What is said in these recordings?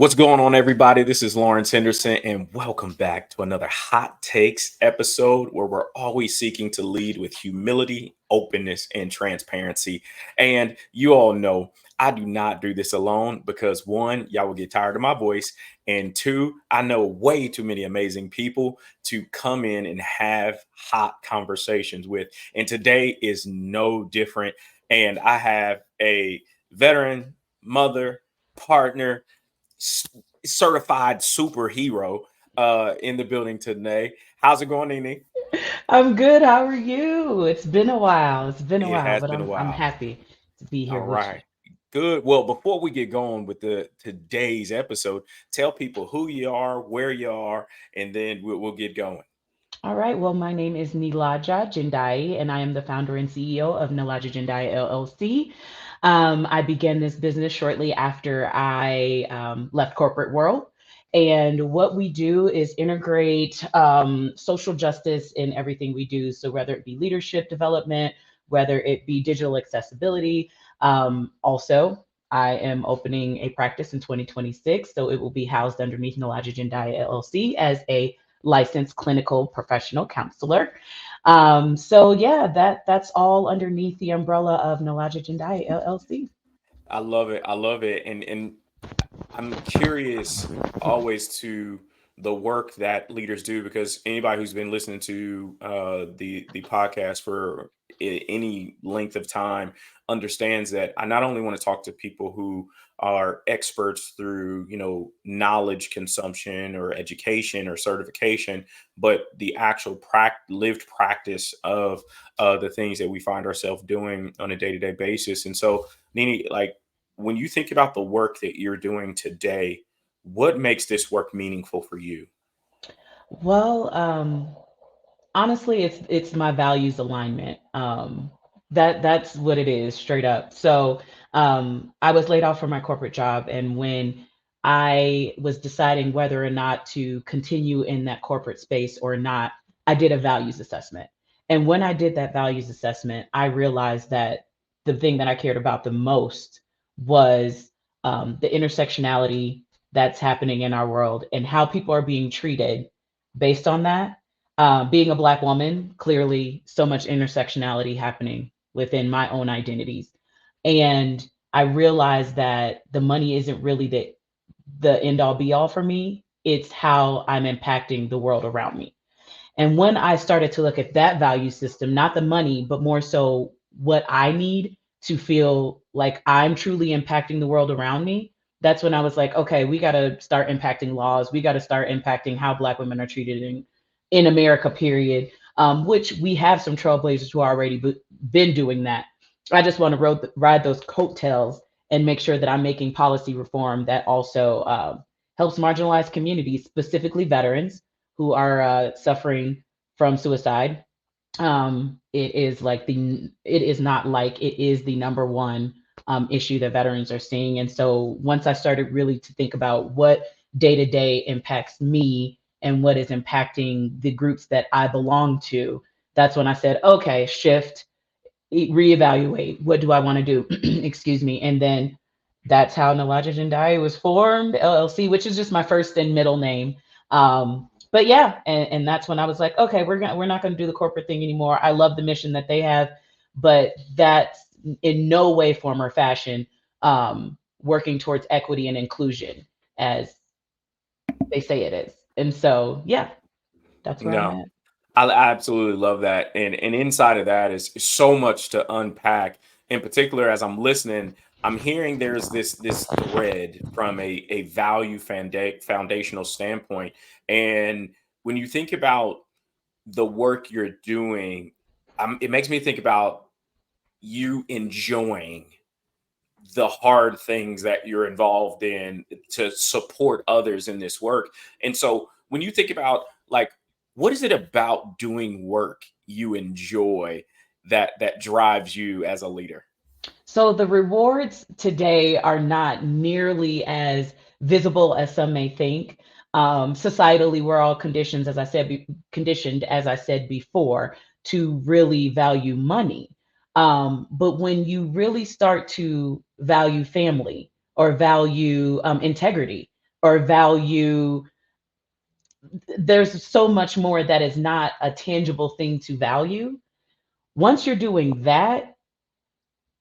What's going on, everybody? This is Lawrence Henderson, and welcome back to another Hot Takes episode where we're always seeking to lead with humility, openness, and transparency. And you all know I do not do this alone because one, y'all will get tired of my voice, and two, I know way too many amazing people to come in and have hot conversations with. And today is no different. And I have a veteran mother, partner, certified superhero in the building today. How's it going, Nene? I'm good. How are you? It's been a while. It's been a It while, has but been a I'm while. happy to be here All with you. right. Good. Well, before we get going with the today's episode, tell people who you are, where you are, and then we'll get going. All right. Well, my name is Nilaja Jendayi, and I am the founder and CEO of Nilaja Jendayi LLC. I began this business shortly after I left corporate world. And what we do is integrate social justice in everything we do. So whether it be leadership development, whether it be digital accessibility, also. I am opening a practice in 2026, so it will be housed underneath Nilaja Jendayi LLC as a licensed clinical professional counselor. So yeah, that's all underneath the umbrella of Nilaja Jendayi LLC. I love it. I love it. And I'm curious always to the work that leaders do because anybody who's been listening to the podcast for any length of time understands that I not only want to talk to people who are experts through knowledge consumption or education or certification, but the actual lived practice of the things that we find ourselves doing on a day-to-day basis. And so, Nini, like, when you think about the work that you're doing today, what makes this work meaningful for you? Well, honestly, it's my values alignment. That's what it is, straight up. So I was laid off from my corporate job, and when I was deciding whether or not to continue in that corporate space or not, I did a values assessment. And when I did that values assessment, I realized that the thing that I cared about the most was the intersectionality that's happening in our world and how people are being treated based on that. Being a Black woman, clearly so much intersectionality happening within my own identities. And I realized that the money isn't really the end all be all for me. It's how I'm impacting the world around me. And when I started to look at that value system, not the money, but more so what I need to feel like I'm truly impacting the world around me, that's when I was like, okay, we got to start impacting laws. We got to start impacting how Black women are treated in America, period. Which we have some trailblazers who already been doing that. I just want to ride those coattails and make sure that I'm making policy reform that also helps marginalized communities, specifically veterans who are suffering from suicide. It is not like it is the number one issue that veterans are seeing. And so once I started really to think about what day to day impacts me and what is impacting the groups that I belong to, that's when I said, okay, shift, reevaluate. What do I want to do? Excuse me. And then that's how Nilaja Jendayi was formed, LLC, which is just my first and middle name. But yeah, and that's when I was like, okay, we're not gonna do the corporate thing anymore. I love the mission that they have, but that's in no way, form, or fashion working towards equity and inclusion as they say it is. And so yeah, that's where I'm No, at. I absolutely love that. And inside of that is so much to unpack. In particular, as I'm listening, I'm hearing there's this thread from a value foundational standpoint. And when you think about the work you're doing, it makes me think about you enjoying the hard things that you're involved in to support others in this work. And so when you think about, like, what is it about doing work you enjoy that drives you as a leader? So the rewards today are not nearly as visible as some may think. Societally, we're all conditioned, conditioned, as I said before, to really value money. But when you really start to value family or value integrity, or value. There's so much more that is not a tangible thing to value. Once you're doing that,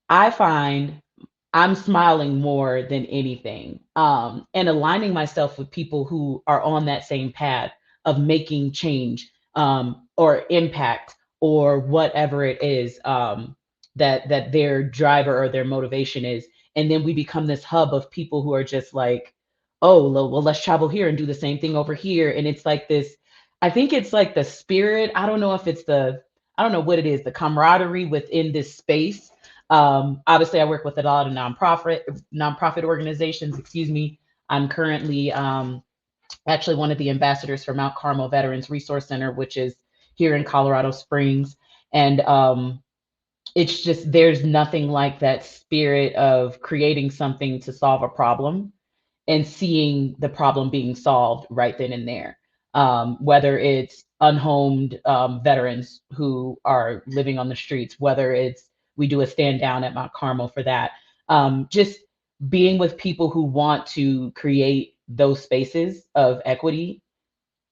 I find I'm smiling more than anything, and aligning myself with people who are on that same path of making change, or impact, or whatever it is, that their driver or their motivation is. And then we become this hub of people who are just like, oh, well, let's travel here and do the same thing over here. And it's like this, I think it's like the spirit. I don't know if it's I don't know what it is, the camaraderie within this space. Obviously, I work with a lot of nonprofit organizations. Excuse me. I'm currently, actually one of the ambassadors for Mount Carmel Veterans Resource Center, which is here in Colorado Springs. And it's just, there's nothing like that spirit of creating something to solve a problem and seeing the problem being solved right then and there. Whether it's unhomed, veterans who are living on the streets, whether it's we do a stand down at Mount Carmel for that. Just being with people who want to create those spaces of equity.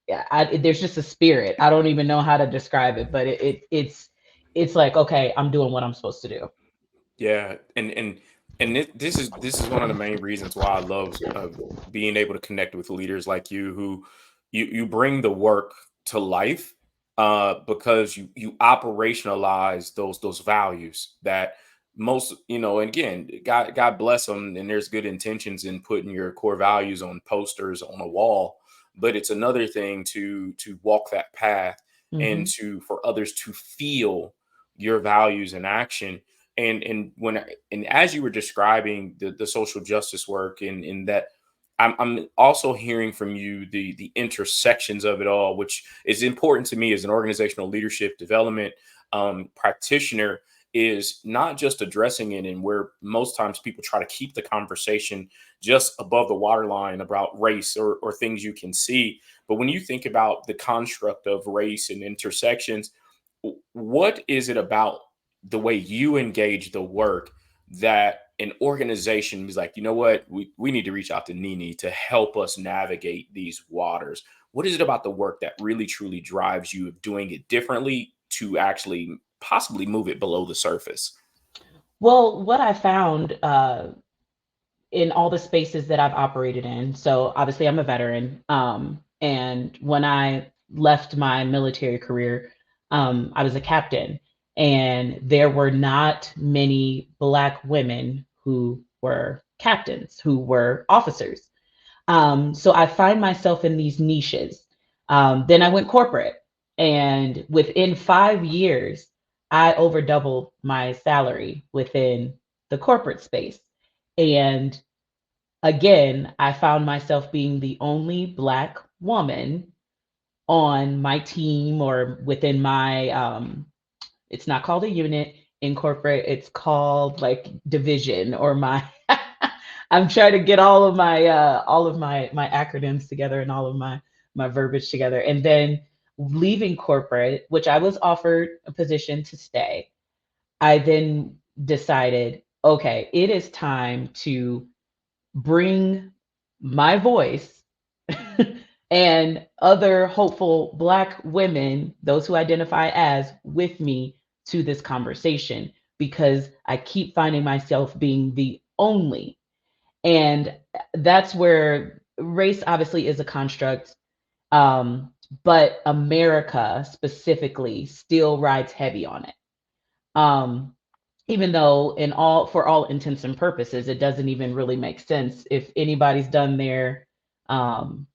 Yeah, there's just a spirit. I don't even know how to describe it, but it's like, okay, I'm doing what I'm supposed to do. Yeah, this is one of the main reasons why I love being able to connect with leaders like you who you bring the work to life, because you operationalize those values that most, and again, God bless them, and there's good intentions in putting your core values on posters on a wall, but it's another thing to walk that path and Hmm. to for others to feel your values in action. And as you were describing the social justice work, and in that, I'm also hearing from you the intersections of it all, which is important to me as an organizational leadership development practitioner, is not just addressing it, and where most times people try to keep the conversation just above the waterline about race or things you can see. But when you think about the construct of race and intersections, what is it about the way you engage the work that an organization is like, you know what, we need to reach out to Nini to help us navigate these waters? What is it about the work that really truly drives you of doing it differently to actually possibly move it below the surface? Well, what I found, in all the spaces that I've operated in. So obviously I'm a veteran. And when I left my military career, I was a captain, and there were not many Black women who were captains, who were officers. So I find myself in these niches. Then I went corporate, and within 5 years, I over doubled my salary within the corporate space. And again, I found myself being the only Black woman on my team or within my, it's not called a unit in corporate, it's called like division or my, I'm trying to get all of my acronyms together and all of my verbiage together. And then leaving corporate, which I was offered a position to stay, I then decided, okay, it is time to bring my voice and other hopeful Black women, those who identify as, with me to this conversation, because I keep finding myself being the only. And that's where race obviously is a construct, but America specifically still rides heavy on it. Um, Even though in all for all intents and purposes it doesn't even really make sense. If anybody's done um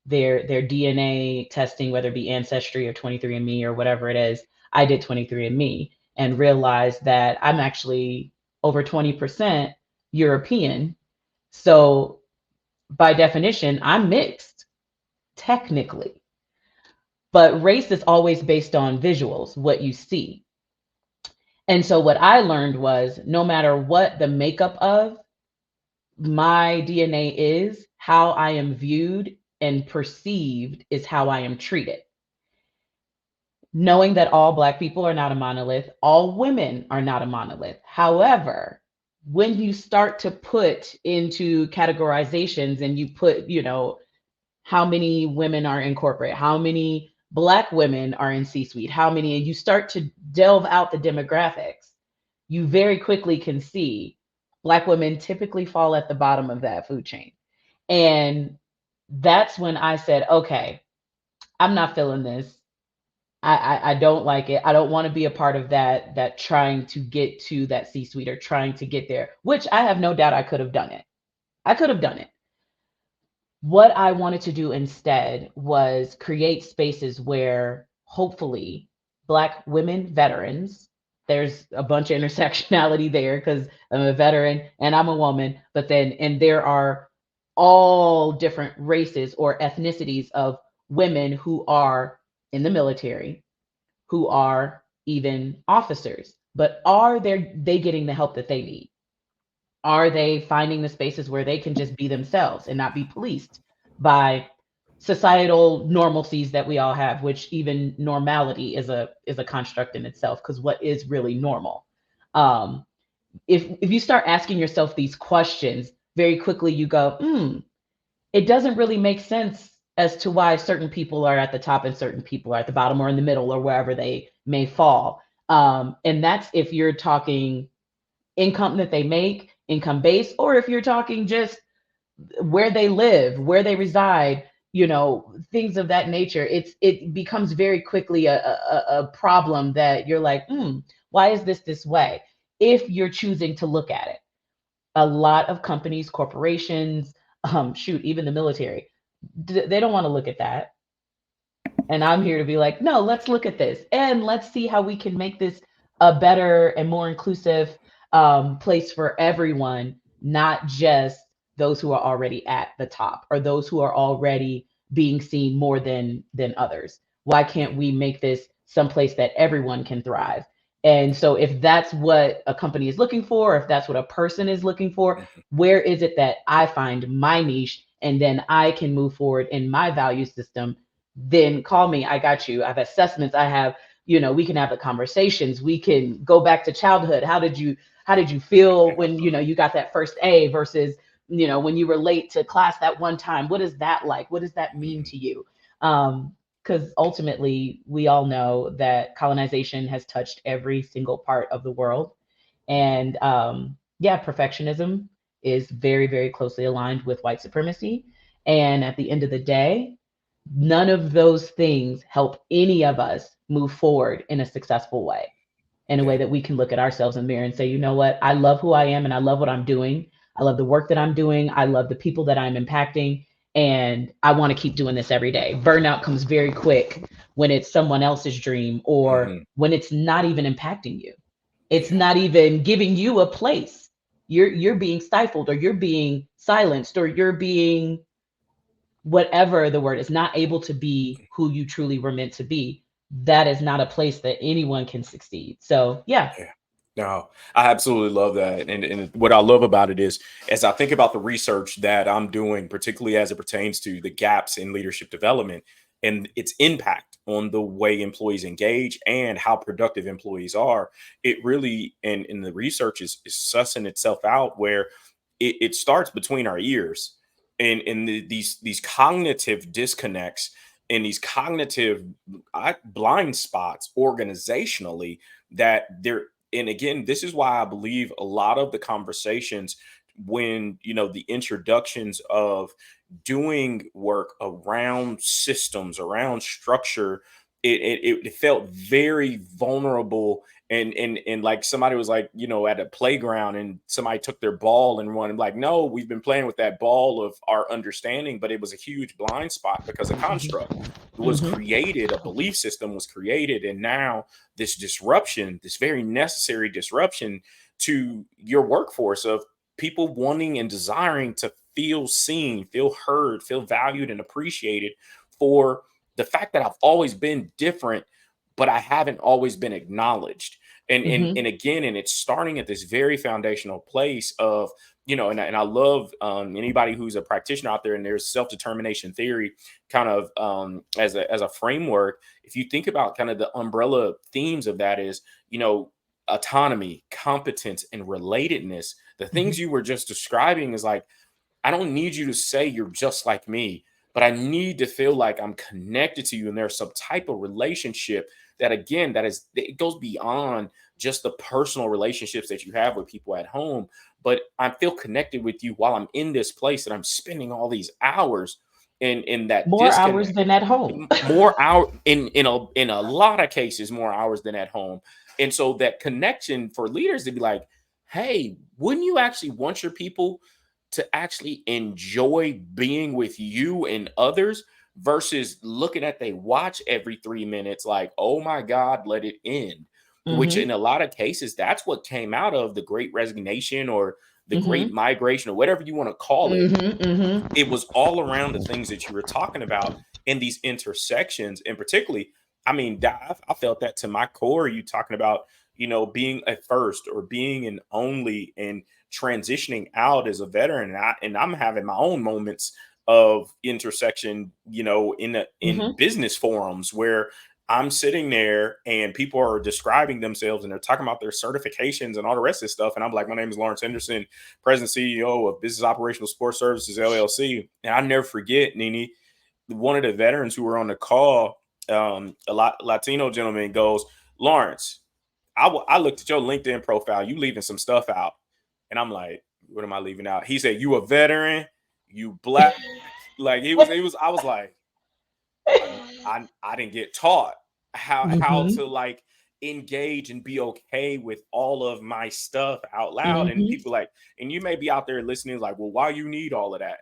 their DNA testing, whether it be ancestry or 23andMe or whatever it is, I did 23andMe and realized that I'm actually over 20% European. So by definition I'm mixed technically, but race is always based on visuals, what you see. And so what I learned was, no matter what the makeup of my DNA is, how I am viewed and perceived is how I am treated. Knowing that all Black people are not a monolith, all women are not a monolith. However, when you start to put into categorizations and you put, how many women are in corporate, how many Black women are in C suite, how many, and you start to delve out the demographics, you very quickly can see Black women typically fall at the bottom of that food chain. And that's when I said, okay, I'm not feeling this. I don't like it. I don't want to be a part of that trying to get to that C suite or trying to get there, which I have no doubt I could have done it. I could have done it. What I wanted to do instead was create spaces where hopefully Black women veterans, there's a bunch of intersectionality there because I'm a veteran and I'm a woman, but then, and there are all different races or ethnicities of women who are in the military, who are even officers, but are they getting the help that they need? Are they finding the spaces where they can just be themselves and not be policed by societal normalcies that we all have, which even normality is a construct in itself, because what is really normal? Um, if you start asking yourself these questions, very quickly you go, it doesn't really make sense as to why certain people are at the top and certain people are at the bottom or in the middle or wherever they may fall. And that's if you're talking income that they make, income based, or if you're talking just where they live, where they reside, things of that nature. It becomes very quickly a problem that you're like, why is this way? If you're choosing to look at it, a lot of companies, corporations, shoot, even the military, they don't want to look at that. And I'm here to be like, no, let's look at this and let's see how we can make this a better and more inclusive place for everyone, not just those who are already at the top or those who are already being seen more than others. Why can't we make this someplace that everyone can thrive? And so if that's what a company is looking for, if that's what a person is looking for, Mhm. where is it that I find my niche and then I can move forward in my value system? Then call me. I got you. I have assessments. I have, we can have the conversations. We can go back to childhood. How did you feel when, you got that first A versus, when you were late to class that one time? What is that like? What does that mean Mhm. to you? Because ultimately we all know that colonization has touched every single part of the world. Mhm. And yeah, perfectionism is very, very closely aligned with white supremacy. And at the end of the day, none of those things help any of us move forward in a successful way, in a way Yeah. that we can look at ourselves in the mirror and say, you know what, I love who I am and I love what I'm doing. I love the work that I'm doing. I love the people that I'm impacting. And I want to keep doing this every day. Burnout comes very quick when it's someone else's dream or Mhm. when it's not even impacting you. It's Yeah. not even giving you a place. You're being stifled or you're being silenced or you're being whatever the word is, not able to be who you truly were meant to be. That is not a place that anyone can succeed. So yeah. Yeah. No, I absolutely love that. And what I love about it is, as I think about the research that I'm doing, particularly as it pertains to the gaps in leadership development and its impact on the way employees engage and how productive employees are, it really, and the research is sussing itself out where it starts between our ears and these cognitive disconnects and these cognitive blind spots organizationally that they're, and again, this is why I believe a lot of the conversations when the introductions of doing work around systems, around structure, it felt very vulnerable. And like somebody was like, at a playground and somebody took their ball and run. I'm like, no, we've been playing with that ball of our understanding, but it was a huge blind spot because a construct was Hmm. created, a belief system was created, and now this disruption, this very necessary disruption to your workforce of people wanting and desiring to feel seen, feel heard, feel valued and appreciated for the fact that I've always been different, but I haven't always been acknowledged. And Hmm. again, and it's starting at this very foundational place of, and I love anybody who's a practitioner out there, and there's self-determination theory kind of as a framework. If you think about kind of the umbrella themes of that is, you know autonomy, competence, and relatedness. The things Mhm. you were just describing is like, I don't need you to say you're just like me, but I need to feel like I'm connected to you. And there's some type of relationship that, again, it goes beyond just the personal relationships that you have with people at home, but I feel connected with you while I'm in this place and I'm spending all these hours in that More hours disconnect. than at home. More hour in a lot of cases, more hours than at home. And so that connection for leaders to be like, hey, wouldn't you actually want your people to actually enjoy being with you and others versus looking at they watch every 3 minutes like, oh my God, let it end. Which in Mhm. a lot of cases, that's what came out of the great resignation or the great Mhm. migration or whatever you want to call it. Mhm. Mhm. It was all around the things that you were talking about in these intersections. And particularly, I mean, I felt that to my core. You talking about, being a first or being an only and transitioning out as a veteran. And I'm having my own moments of intersection, in Mhm. business forums where I'm sitting there and people are describing themselves and they're talking about their certifications and all the rest of this stuff. And I'm like, my name is Lawrence Henderson, President CEO of Business Operational Support Services LLC. And I never forget, Nini, one of the veterans who were on the call, a Latino gentleman goes, Lawrence, I looked at your LinkedIn profile. You leaving some stuff out, and I'm like, what am I leaving out? He said, you a veteran, you black. Like it was. I was like, I didn't get taught how Mhm. to like engage and be okay with all of my stuff out loud. And Mhm. people like, and you may be out there listening, like, well, why you need all of that?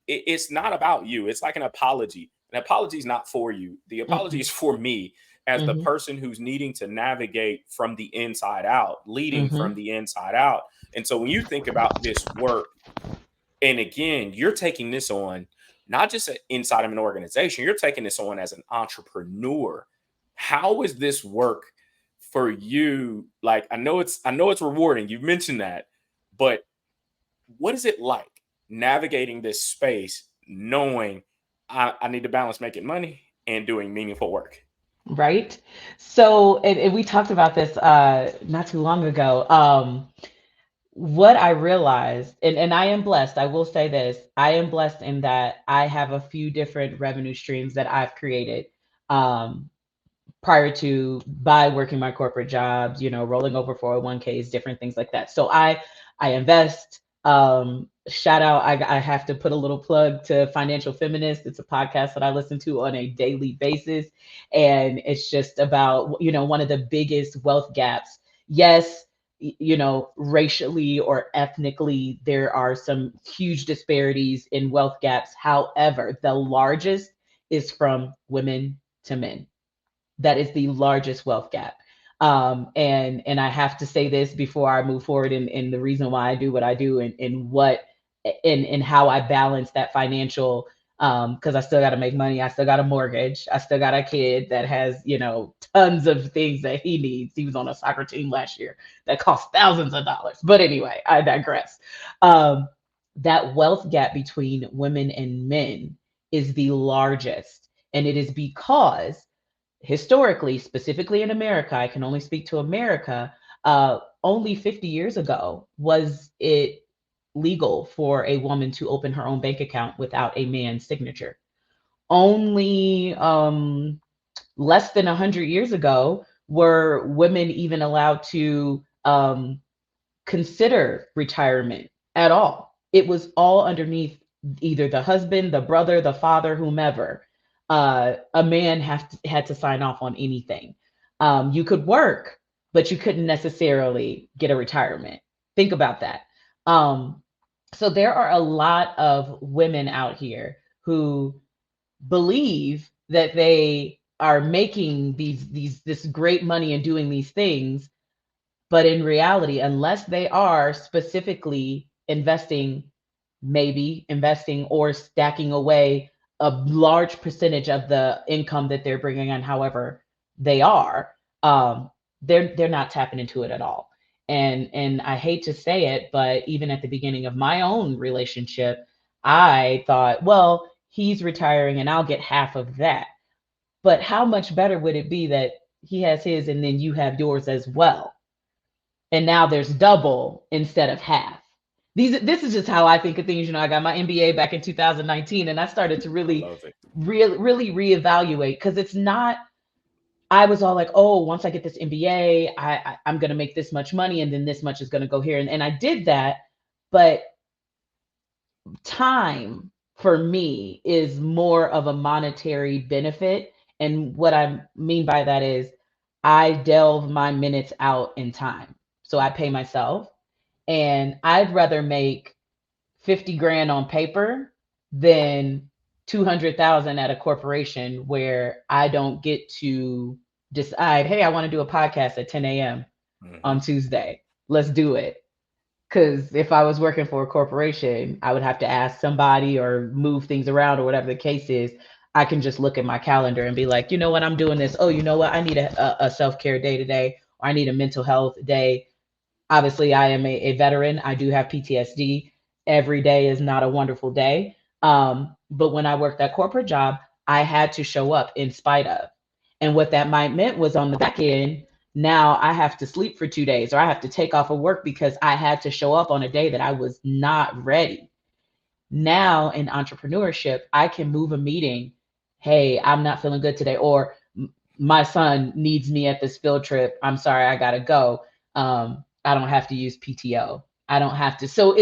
It's not about you. It's like an apology. An apology is not for you. The apology Mhm. is for me as the Mhm. person who's needing to navigate from the inside out, leading from Mhm. the inside out. And so when you think about this work, and again, you're taking this on not just inside of an organization, you're taking this on as an entrepreneur. How is this work for you? Like, I know it's rewarding. You've mentioned that, but what is it like navigating this space knowing I need to balance making money and doing meaningful work? Right. So, and we talked about this not too long ago. What I realized, and I am blessed, I will say this, I am blessed in that I have a few different revenue streams that I've created. Um, Prior to by working my corporate jobs, rolling over 401ks, different things like that. So I invest. Shout out, I have to put a little plug to Financial Feminist. It's a podcast that I listen to on a daily basis. And it's just about, one of the biggest wealth gaps. Yes, racially or ethnically, there are some huge disparities in wealth gaps. However, the largest is from women to men. That is the largest wealth gap. And I have to say this before I move forward in the reason why I do what I do, and what and how I balance that financial, because I still got to make money. I still got a mortgage. I still got a kid that has, tons of things that he needs. He was on a soccer team last year that cost thousands of dollars. But anyway, I digress. Um, that wealth gap between women and men is the largest. And it is because historically, specifically in America, I can only speak to America, only 50 years ago was it legal for a woman to open her own bank account without a man's signature. Only less than 100 years ago were women even allowed to consider retirement at all. It was all underneath either the husband, the brother, the father, whomever. A man had to sign off on anything. You could work, but you couldn't necessarily get a retirement. Think about that. Um, so there are a lot of women out here who believe that they are making this great money and doing these things, but in reality, unless they are specifically investing, maybe investing or stacking away a large percentage of the income that they're bringing in, however they are, um, they're not tapping into it at all. And I hate to say it, but even at the beginning of my own relationship, I thought, well, he's retiring and I'll get half of that. But how much better would it be that he has his and then you have yours as well? and now there's double instead of half. This is just how I think of things. I got my MBA back in 2019, and I started to I really, love it. really reevaluate, because it's not. I was all like, oh, once I get this MBA, I'm going to make this much money, and then this much is going to go here, and I did that, but time for me is more of a monetary benefit. And what I mean by that is I delve my minutes out in time. So I pay myself, and I'd rather make 50 grand on paper than 200,000 at a corporation where I don't get to decide, hey, I want to do a podcast at 10 a.m. Mm-hmm. on Tuesday. Let's do it. Because if I was working for a corporation, I would have to ask somebody or move things around or whatever the case is. I can just look at my calendar and be like, you know what, I'm doing this. Oh, you know what, I need a self care day today, or I need a mental health day. Obviously, I am a veteran. I do have PTSD. Every day is not a wonderful day. But when I worked that corporate job, I had to show up in spite of. And what that might meant was, on the back end, now I have to sleep for 2 days, or I have to take off of work because I had to show up on a day that I was not ready. Now in entrepreneurship, I can move a meeting. Hey, I'm not feeling good today, or my son needs me at this field trip. I'm sorry, I gotta go. I don't have to use PTO. I don't have to. So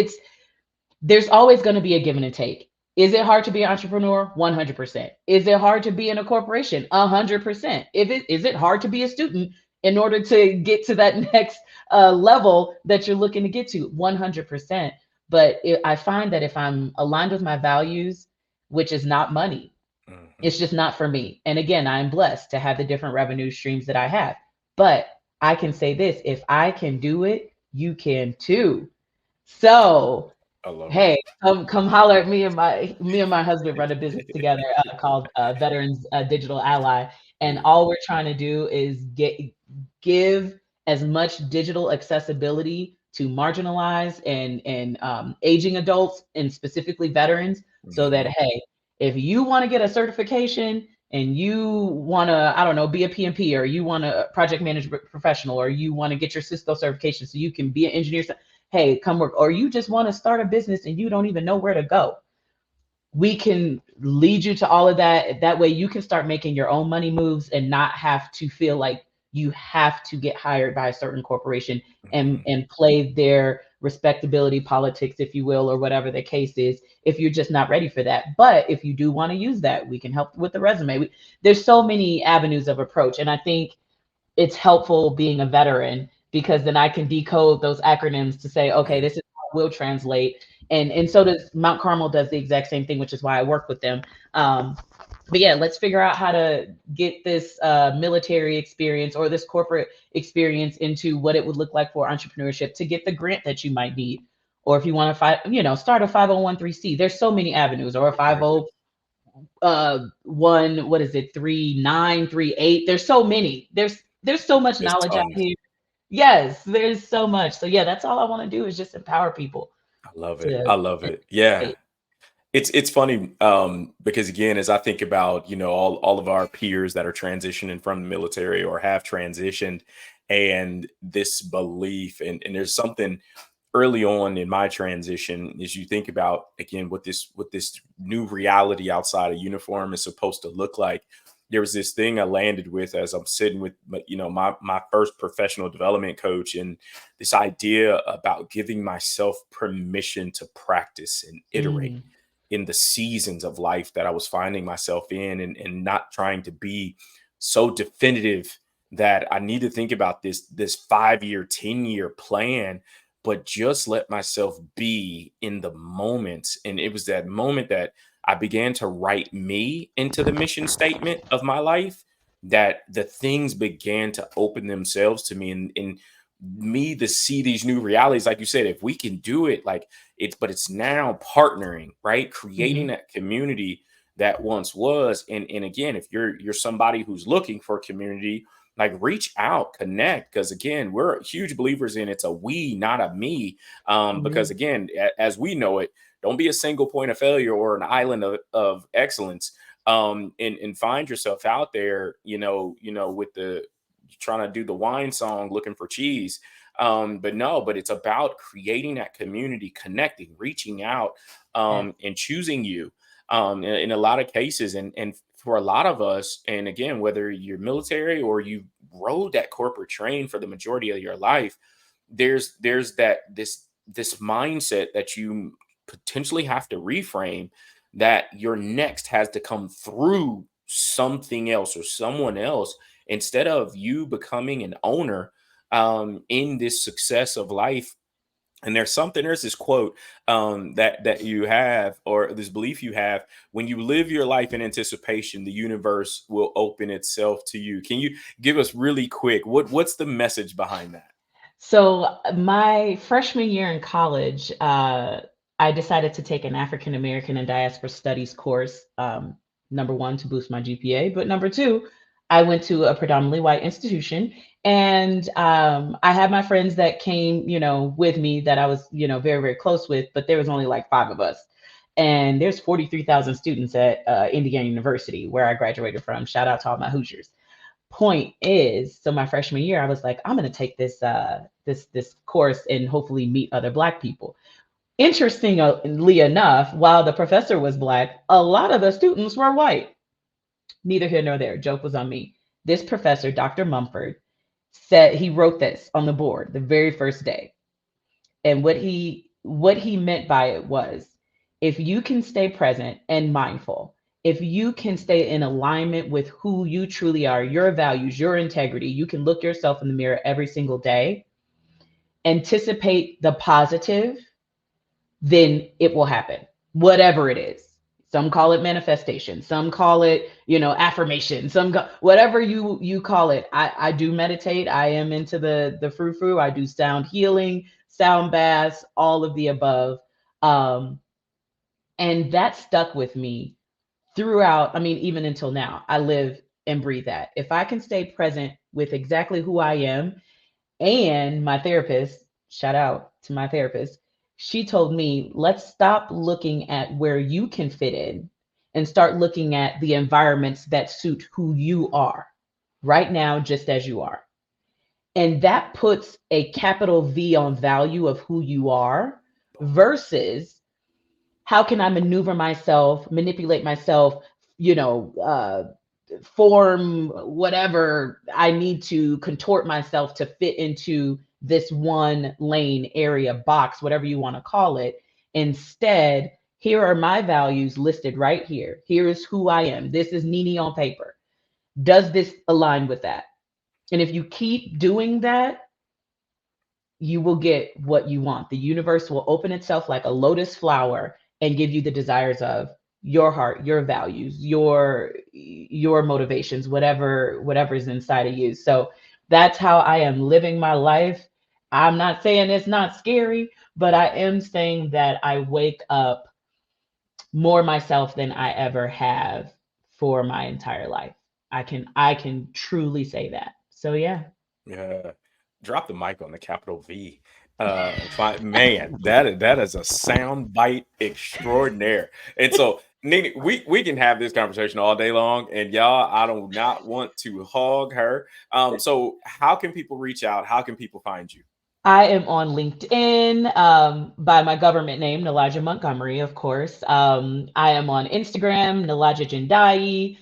there's always going to be a give and take. Is it hard to be an entrepreneur? 100%. Is it hard to be in a corporation? 100%. If it is it hard to be a student in order to get to that next level that you're looking to get to? 100%. But I find that if I'm aligned with my values, which is not money, Mm-hmm. it's just not for me. And again, I'm blessed to have the different revenue streams that I have. But I can say this: if I can do it, you can too. So I love it. hey, come holler at me, and my husband run a business together called Veterans Digital Ally, and Mm-hmm. all we're trying to do is give as much digital accessibility to marginalized and aging adults, and specifically veterans, so that, Mm-hmm. hey, if you want to get a certification and you want to, I don't know, be a PMP, or you want a project management professional, or you want to get your Cisco certification so you can be an engineer, hey, come work. Or you just want to start a business and you don't even know where to go, we can lead you to all of that. That way you can start making your own money moves and not have to feel like you have to get hired by a certain corporation and Mm-hmm. play their respectability politics, if you will, or whatever the case is, if you're just not ready for that. But if you do want to use that, we can help with the resume. There's so many avenues of approach, and I think it's helpful being a veteran, because then I can decode those acronyms to say, okay, Mm-hmm. this is how it will translate. And so does Mount Carmel, does the exact same thing, which is why I work with them. But yeah, let's figure out how to get this military experience or this corporate experience into what it would look like for entrepreneurship, to get the grant that you might need. Or if you want to start a 501(c). There's so many avenues, or a Exactly. 501, what is it, 3938. There's so many. There's so much There's knowledge out tons. here. Yes, there's so much. So yeah, that's all I want to do, is just empower people I love it. to I love it. Yeah. It's funny, because again, as I think about, all of our peers that are transitioning from the military or have transitioned, and this belief, and there's something early on in my transition, as you think about, again, what this new reality outside of uniform is supposed to look like. There was this thing I landed with as I'm sitting with my first professional development coach, and this idea about giving myself permission to practice and iterate Mm, in the seasons of life that I was finding myself in, and not trying to be so definitive that I need to think about this 5 year, 10 year plan, but just let myself be in the moment. And it was that moment that I began to write me into the mission statement of my life, that the things began to open themselves to me, and me to see these new realities. Like you said, if we can do it, like but it's now partnering, right? Creating hmm that community that once was. And again, if you're somebody who's looking for community, like reach out, connect, because again, we're huge believers in it's a we, not a me. Because Amen. again, as we know it, don't be a single point of failure or an island of excellence. And find yourself out there, with the trying to do the wine song looking for cheese. But no, but it's about creating that community, connecting, reaching out, Yes. and choosing you, in a lot of cases. And for a lot of us, and again, whether you're military or you rode that corporate train for the majority of your life, there's this mindset that you potentially have to reframe, that your next has to come through something else or someone else, instead of you becoming an owner, in this success of life. And there's this quote, that you have, or this belief you have: when you live your life in anticipation, the universe will open itself to you. Can you give us really quick, what's the message behind that? So my freshman year in college, I decided to take an African American and Diaspora Studies course. Number one, to boost my GPA, but number two, I went to a predominantly white institution, and I had my friends that came, with me that I was, very very close with, but there was only like five of us, and there's 43,000 students at Indiana University where I graduated from. Shout out to all my Hoosiers. Point is, so my freshman year I was like, I'm going to take this course and hopefully meet other black people. Interestingly enough, while the professor was black, a lot of the students were white. Neither here nor there. Joke was on me. This professor, Dr. Mumford, said he wrote this on the board the very first day. And what he meant by it was, if you can stay present and mindful, if you can stay in alignment with who you truly are, your values, your integrity, you can look yourself in the mirror every single day, anticipate the positive, then it will happen, whatever it is. Some call it manifestation, some call it, affirmation, whatever you call it. I do meditate. I am into the frou-frou. I do sound healing, sound baths, all of the above. Um, and that stuck with me throughout. I mean, even until now, I live and breathe that. If I can stay present with exactly who I am, and my therapist, shout out to my therapist, she told me, let's stop looking at where you can fit in and start looking at the environments that suit who you are right now, just as you are. And that puts a capital V on value of who you are versus how can I maneuver myself, manipulate myself, you know, uh, form whatever I need to, contort myself to fit into this one lane, area, box, whatever you want to call it. Instead, here are my values listed right here. Here is who I am. This is Nini on paper. Does this align with that? And if you keep doing that, you will get what you want. The universe will open itself like a lotus flower and give you the desires of your heart, your values, your motivations, whatever is inside of you. So that's how I am living my life. I'm not saying it's not scary, but I am saying that I wake up more myself than I ever have for my entire life. I can truly say that. So yeah. Yeah. Drop the mic on the capital V. Man, that is a sound bite extraordinaire. And so, Nene, we can have this conversation all day long, and y'all, I do not want to hog her. So how can people reach out? How can people find you? I am on LinkedIn, by my government name, Nilaja Montgomery, of course. I am on Instagram, Nilaja Jendayi.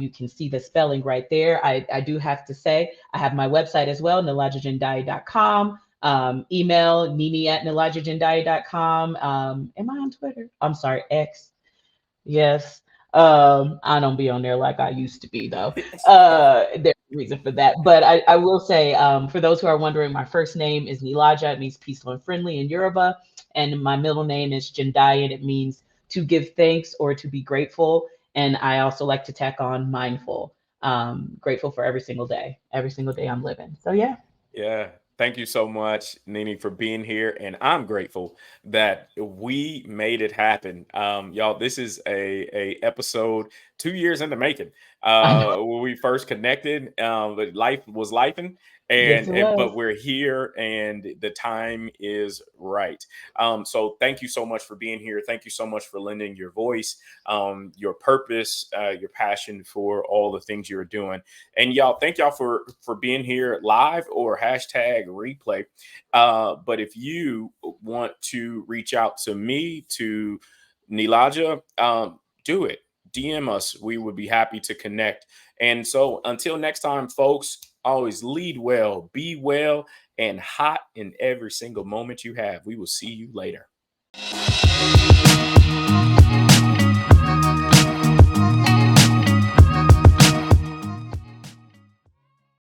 You can see the spelling right there. I do have to say, I have my website as well, nilajajendayi.com. Email nini at nilajajendayi.com. Am I on Twitter? I'm sorry, X. Yes. I don't be on there like I used to be though. There's a reason for that. But I will say, for those who are wondering, my first name is Nilaja. It means peaceful and friendly in Yoruba. And my middle name is Jendai, and it means to give thanks or to be grateful. And I also like to tack on mindful. Grateful for every single day. Every single day I'm living. So yeah. Yeah. Thank you so much, Nini, for being here. And I'm grateful that we made it happen. Y'all, this is a episode 2 years in the making. I know. When we first connected, but life was lifing, Yes, it but was. we're here, and the time is right. So thank you so much for being here. Thank you so much for lending your voice, your purpose, your passion for all the things you're doing. And y'all, thank y'all for being here live or hashtag replay. But if you want to reach out to me, to Nilaja, do it. DM us. We would be happy to connect. And so until next time, folks, always lead well, be well, and hot in every single moment you have. We will see you later.